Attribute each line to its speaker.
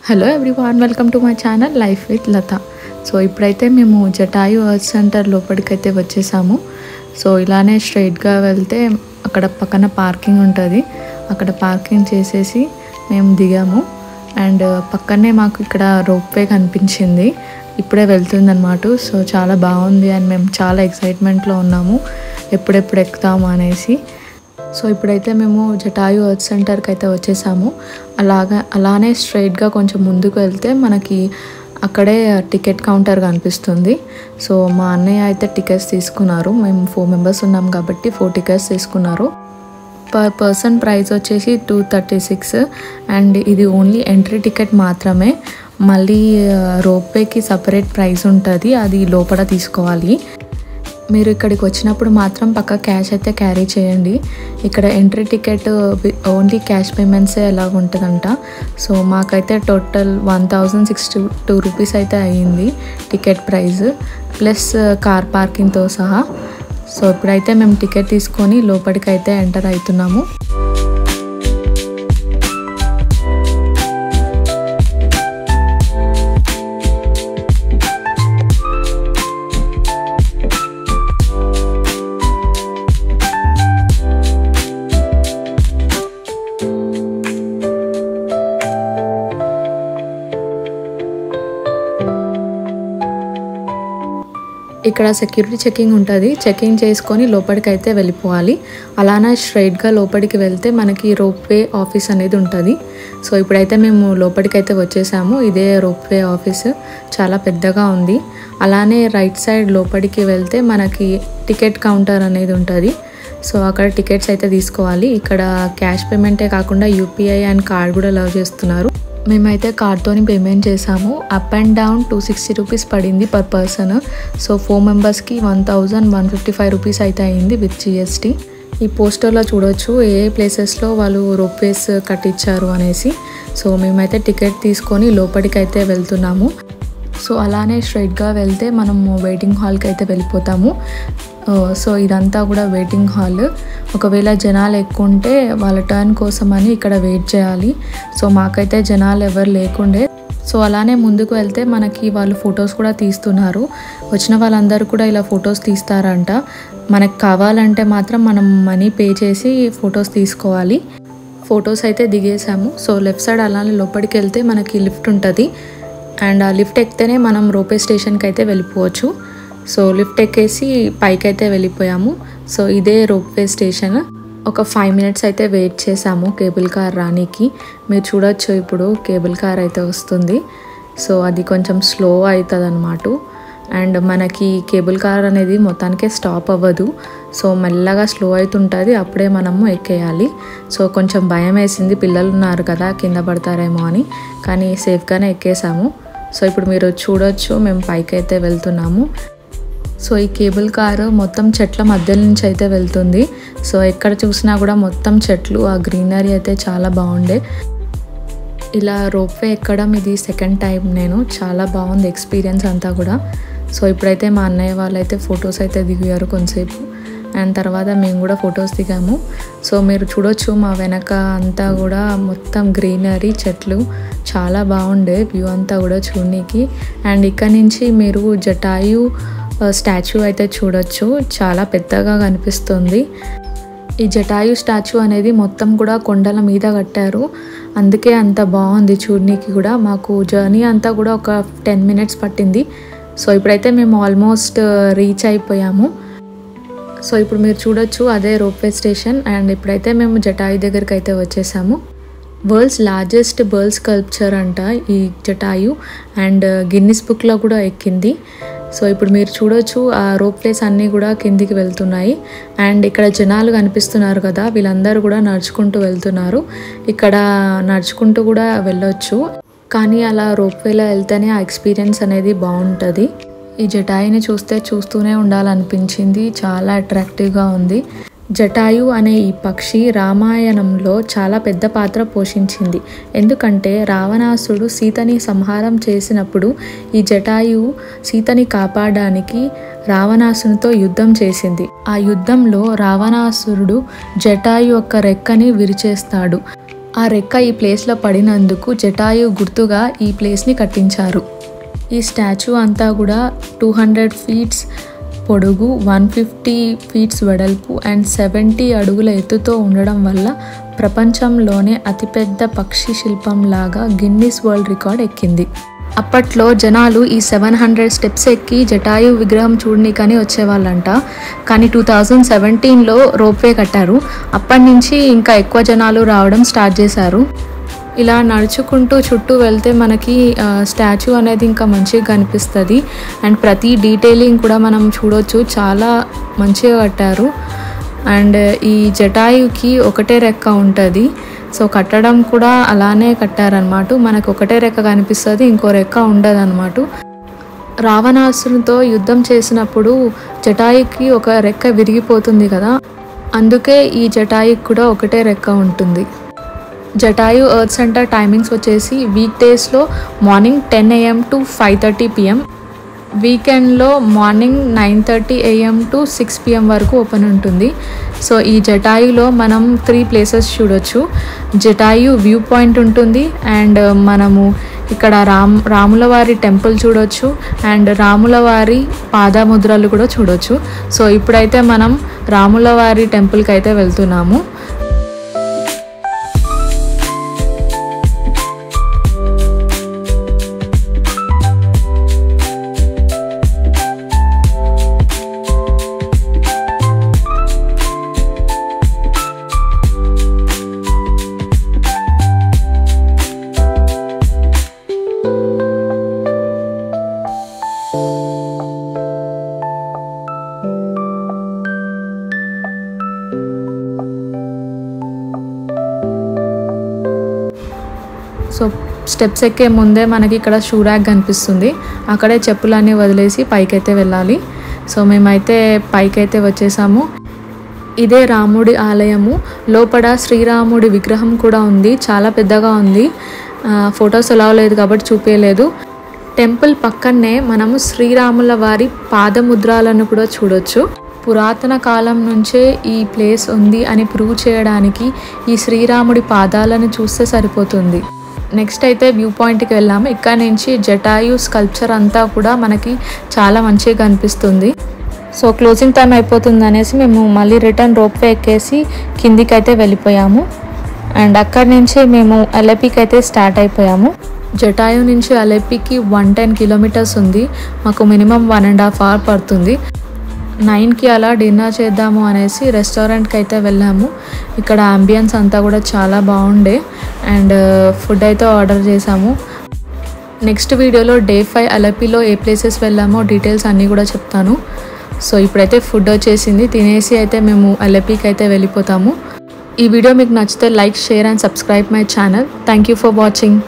Speaker 1: Hello everyone, welcome to my channel life with Latha. So ఇప్పుడైతే మేము Jatayu earth centre లోపలికైతే వచ్చేసాము. సో ఇలానే స్ట్రైట్గా వెళ్తే అక్కడ పక్కన పార్కింగ్ ఉంటుంది. అక్కడ పార్కింగ్ చేసేసి మేము దిగాము. అండ్ పక్కనే మాకు ఇక్కడ రోప్వే కనిపించింది, ఇప్పుడే వెళ్తుందన్నమాట. సో చాలా బాగుంది అండ్ మేము చాలా ఎక్సైట్మెంట్లో ఉన్నాము ఎప్పుడెప్పుడు ఎక్కుతాము అనేసి. సో ఇప్పుడైతే మేము జటాయు ఎర్త్ సెంటర్కి అయితే వచ్చేసాము. అలానే స్ట్రైట్గా కొంచెం ముందుకు వెళ్తే మనకి అక్కడే టికెట్ కౌంటర్ కనిపిస్తుంది. సో మా అన్నయ్య అయితే టికెట్స్ తీసుకున్నారు. మేము 4 మెంబర్స్ ఉన్నాం కాబట్టి 4 టికెట్స్ తీసుకున్నారు. పర్ పర్సన్ ప్రైస్ వచ్చేసి 236 అండ్ ఇది ఓన్లీ ఎంట్రీ టికెట్ మాత్రమే. మళ్ళీ రోప్వేకి సపరేట్ ప్రైస్ ఉంటుంది, అది లోపల తీసుకోవాలి. మీరు ఇక్కడికి వచ్చినప్పుడు మాత్రం పక్క క్యాష్ అయితే క్యారీ చేయండి. ఇక్కడ ఎంట్రీ టికెట్ ఓన్లీ క్యాష్ పేమెంట్సే ఎలాగ ఉంటుందంట. సో మాకైతే టోటల్ 1062 రూపీస్ అయితే అయ్యింది టికెట్ ప్రైస్, ప్లస్ కార్ పార్కింగ్తో సహా. సో ఇప్పుడైతే మేము టికెట్ తీసుకొని లోపలికి అయితే ఎంటర్ అవుతున్నాము. ఇక్కడ సెక్యూరిటీ చెకింగ్ ఉంటుంది, చెకింగ్ చేసుకొని లోపలికి అయితే వెళ్ళిపోవాలి. అలానే స్ట్రైట్గా లోపలికి వెళ్తే మనకి రోప్వే ఆఫీస్ అనేది ఉంటుంది. సో ఇప్పుడైతే మేము లోపలికి అయితే వచ్చేసాము. ఇదే రోప్వే ఆఫీస్, చాలా పెద్దగా ఉంది. అలానే రైట్ సైడ్ లోపలికి వెళ్తే మనకి టికెట్ కౌంటర్ అనేది ఉంటుంది. సో అక్కడ టికెట్స్ అయితే తీసుకోవాలి. ఇక్కడ క్యాష్ పేమెంటే కాకుండా యూపీఐ అండ్ కార్డ్ కూడా అలౌ చేస్తున్నారు. మేమైతే కార్డ్తోని పేమెంట్ చేసాము. అప్ అండ్ డౌన్ 260 రూపీస్ పడింది పర్ పర్సన్. సో 4 మెంబర్స్కి 1155 రూపీస్ అయితే అయింది విత్ జిఎస్టీ. ఈ పోస్టర్లో చూడొచ్చు ఏ ప్లేసెస్లో వాళ్ళు రోప్వేస్ కట్టించారు అనేసి. సో మేమైతే టికెట్ తీసుకొని లోపలికి అయితే వెళ్తున్నాము. సో అలానే స్ట్రైట్గా వెళ్తే మనము వెయిటింగ్ హాల్కి అయితే వెళ్ళిపోతాము. సో ఇదంతా కూడా వెయిటింగ్ హాల్. ఒకవేళ జనాలు ఎక్కువ ఉంటే వాళ్ళ టర్న్ కోసం అని ఇక్కడ వెయిట్ చేయాలి. సో మాకైతే జనాలు ఎవరు లేకుండే. సో అలానే ముందుకు వెళ్తే మనకి వాళ్ళు ఫొటోస్ కూడా తీస్తున్నారు. వచ్చిన వాళ్ళందరూ కూడా ఇలా ఫొటోస్ తీస్తారంట. మనకు కావాలంటే మాత్రం మనం మనీ పే చేసి ఫొటోస్ తీసుకోవాలి. ఫొటోస్ అయితే దిగేసాము. సో లెఫ్ట్ సైడ్ అలానే లోపలికి వెళ్తే మనకి లిఫ్ట్ ఉంటుంది. అండ్ ఆ లిఫ్ట్ ఎక్కితేనే మనం రోప్వే స్టేషన్కి అయితే వెళ్ళిపోవచ్చు. సో లిఫ్ట్ ఎక్కేసి పైకి అయితే వెళ్ళిపోయాము. సో ఇదే రోప్వే స్టేషన్. ఒక 5 మినిట్స్ అయితే వెయిట్ చేసాము కేబుల్ కార్ రానికి. మీరు చూడొచ్చు ఇప్పుడు కేబుల్ కార్ అయితే వస్తుంది. సో అది కొంచెం స్లో అవుతుంది అన్నమాట. అండ్ మనకి కేబుల్ కార్ అనేది మొత్తానికే స్టాప్ అవ్వదు. సో మెల్లగా స్లో అవుతుంటుంది, అప్పుడే మనము ఎక్కేయాలి. సో కొంచెం భయం వేసింది, పిల్లలు ఉన్నారు కదా కింద పడతారేమో అని, కానీ సేఫ్గానే ఎక్కేసాము. సో ఇప్పుడు మీరు చూడొచ్చు మేము పైకి అయితే వెళ్తున్నాము. సో ఈ కేబుల్ కారు మొత్తం చెట్ల మధ్య నుంచి అయితే వెళ్తుంది. సో ఎక్కడ చూసినా కూడా మొత్తం చెట్లు, ఆ గ్రీనరీ అయితే చాలా బాగుండే. ఇలా రోప్వే ఎక్కడం ఇది సెకండ్ టైం నేను. చాలా బాగుంది ఎక్స్పీరియన్స్ అంతా కూడా. సో ఇప్పుడైతే మా అన్నయ్య వాళ్ళైతే ఫొటోస్ అయితే దిగారు కొంతసేపు, అండ్ తర్వాత మేము కూడా ఫొటోస్ దిగాము. సో మీరు చూడొచ్చు మా వెనక అంతా కూడా మొత్తం గ్రీనరీ, చెట్లు, చాలా బాగుండే వ్యూ అంతా కూడా చూడడానికి. అండ్ ఇక్కడ నుంచి మీరు జటాయు స్టాచ్యూ అయితే చూడొచ్చు, చాలా పెద్దగా కనిపిస్తుంది. ఈ జటాయు స్టాచ్యూ అనేది మొత్తం కూడా కొండల మీద కట్టారు, అందుకే అంత బాగుంది చూడడానికి కూడా. మాకు జర్నీ అంతా కూడా ఒక 10 మినిట్స్ పట్టింది. సో ఇప్పుడైతే మేము ఆల్మోస్ట్ రీచ్ అయిపోయాము. సో ఇప్పుడు మీరు చూడొచ్చు అదే రోప్వే స్టేషన్. అండ్ ఇప్పుడైతే మేము జటాయు దగ్గరికి అయితే వచ్చేసాము. వరల్డ్స్ లార్జెస్ట్ బర్డ్ స్కల్ప్చర్ అంట ఈ జటాయు, అండ్ గిన్నిస్ బుక్లో కూడా ఎక్కింది. సో ఇప్పుడు మీరు చూడొచ్చు ఆ రోప్వేస్ అన్నీ కూడా కిందికి వెళ్తున్నాయి. అండ్ ఇక్కడ జనాలు కనిపిస్తున్నారు కదా, వీళ్ళందరూ కూడా నడుచుకుంటూ వెళ్తున్నారు. ఇక్కడ నడుచుకుంటూ కూడా వెళ్ళొచ్చు, కానీ అలా రోప్వేలో వెళ్తేనే ఆ ఎక్స్పీరియన్స్ అనేది బాగుంటుంది. ఈ జటాయుని చూస్తూనే ఉండాలనిపించింది, చాలా అట్రాక్టివ్గా ఉంది. జటాయు అనే ఈ పక్షి రామాయణంలో చాలా పెద్ద పాత్ర పోషించింది. ఎందుకంటే రావణాసుడు సీతని సంహారం చేసినప్పుడు ఈ జటాయు సీతని కాపాడడానికి రావణాసునితో యుద్ధం చేసింది. ఆ యుద్ధంలో రావణాసురుడు జటాయు యొక్క రెక్కని విరిచేస్తాడు. ఆ రెక్క ఈ ప్లేస్లో పడినందుకు జటాయు గుర్తుగా ఈ ప్లేస్ని కట్టించారు. ఈ స్టాచ్యూ అంతా కూడా 200 ఫీట్స్ పొడుగు, 150 ఫీట్స్ వెడల్పు అండ్ 70 అడుగుల ఎత్తుతో ఉండడం వల్ల ప్రపంచంలోనే అతిపెద్ద పక్షి శిల్పం లాగా గిన్నిస్ వరల్డ్ రికార్డ్ ఎక్కింది. అప్పట్లో జనాలు ఈ 700 స్టెప్స్ ఎక్కి జటాయు విగ్రహం చూడనీకని వచ్చేవాళ్ళంట. కానీ 2017లో రోప్వే కట్టారు. అప్పటి నుంచి ఇంకా ఎక్కువ జనాలు రావడం స్టార్ట్ చేశారు. ఇలా నడుచుకుంటూ చుట్టూ వెళ్తే మనకి స్టాచ్యూ అనేది ఇంకా మంచిగా కనిపిస్తుంది. అండ్ ప్రతి డీటెయిలింగ్ కూడా మనం చూడొచ్చు, చాలా మంచిగా కట్టారు. అండ్ ఈ జటాయుకి ఒకటే రెక్క ఉంటుంది. సో కట్టడం కూడా అలానే కట్టారనమాట. మనకు ఒకటే రెక్క కనిపిస్తుంది, ఇంకో రెక్క ఉండదు అనమాట. రావణాసురునితో యుద్ధం చేసినప్పుడు జటాయుకి ఒక రెక్క విరిగిపోతుంది కదా, అందుకే ఈ జటాయుకి కూడా ఒకటే రెక్క ఉంటుంది. జటాయు ఎర్త్ సెంటర్ టైమింగ్స్ వచ్చేసి వీక్ డేస్లో మార్నింగ్ 10 AM to 5:30 PM, వీకెండ్లో మార్నింగ్ 9:30 AM to 6 PM వరకు ఓపెన్ ఉంటుంది. సో ఈ జటాయులో మనం 3 ప్లేసెస్ చూడొచ్చు. జటాయు వ్యూ పాయింట్ ఉంటుంది, అండ్ మనము ఇక్కడ రాములవారి టెంపుల్ చూడొచ్చు, అండ్ రాములవారి పాదముద్రలు కూడా చూడొచ్చు. సో ఇప్పుడైతే మనం రాములవారి టెంపుల్కి అయితే వెళ్తున్నాము. సో స్టెప్స్ ఎక్కే ముందే మనకి ఇక్కడ షూ ర్యాక్ కనిపిస్తుంది. అక్కడే చెప్పులన్నీ వదిలేసి పైకైతే వెళ్ళాలి. సో మేమైతే పైకైతే వచ్చేసాము. ఇదే రాముడి ఆలయము. లోపల శ్రీరాముడి విగ్రహం కూడా ఉంది, చాలా పెద్దగా ఉంది. ఫొటోస్ అలౌ లేదు కాబట్టి చూపించలేదు. టెంపుల్ పక్కనే మనము శ్రీరాముల వారి పాదముద్రాలను కూడా చూడొచ్చు. పురాతన కాలం నుంచే ఈ ప్లేస్ ఉంది అని ప్రూవ్ చేయడానికి ఈ శ్రీరాముడి పాదాలను చూస్తే సరిపోతుంది. నెక్స్ట్ అయితే వ్యూ పాయింట్కి వెళ్ళాము. ఇక్కడ నుంచి జటాయు స్కల్ప్చర్ అంతా కూడా మనకి చాలా మంచిగా కనిపిస్తుంది. సో క్లోజింగ్ టైం అయిపోతుంది అనేసి మేము మళ్ళీ రిటర్న్ రోప్వే ఎక్కేసి కిందికి అయితే వెళ్ళిపోయాము. అండ్ అక్కడి నుంచి మేము అలెపీకి అయితే స్టార్ట్ అయిపోయాము. జటాయు నుంచి అలెపీకి 110 కిలోమీటర్స్ ఉంది. మాకు మినిమం 1.5 hours పడుతుంది. 9కి అలా డిన్నర్ చేద్దాము అనేసి రెస్టారెంట్కి అయితే వెళ్ళాము. ఇక్కడ అంబియన్స్ అంతా కూడా చాలా బాగుండే, అండ్ ఫుడ్ అయితే ఆర్డర్ చేసాము. నెక్స్ట్ వీడియోలో డే 5 అలెపీలో ఏ ప్లేసెస్ వెళ్ళామో డీటెయిల్స్ అన్నీ కూడా చెప్తాను. సో ఇప్పుడైతే ఫుడ్ వచ్చేసింది, తినేసి అయితే మేము అలెపీకి అయితే వెళ్ళిపోతాము. ఈ వీడియో మీకు నచ్చితే like, share and subscribe my channel. Thank you for watching.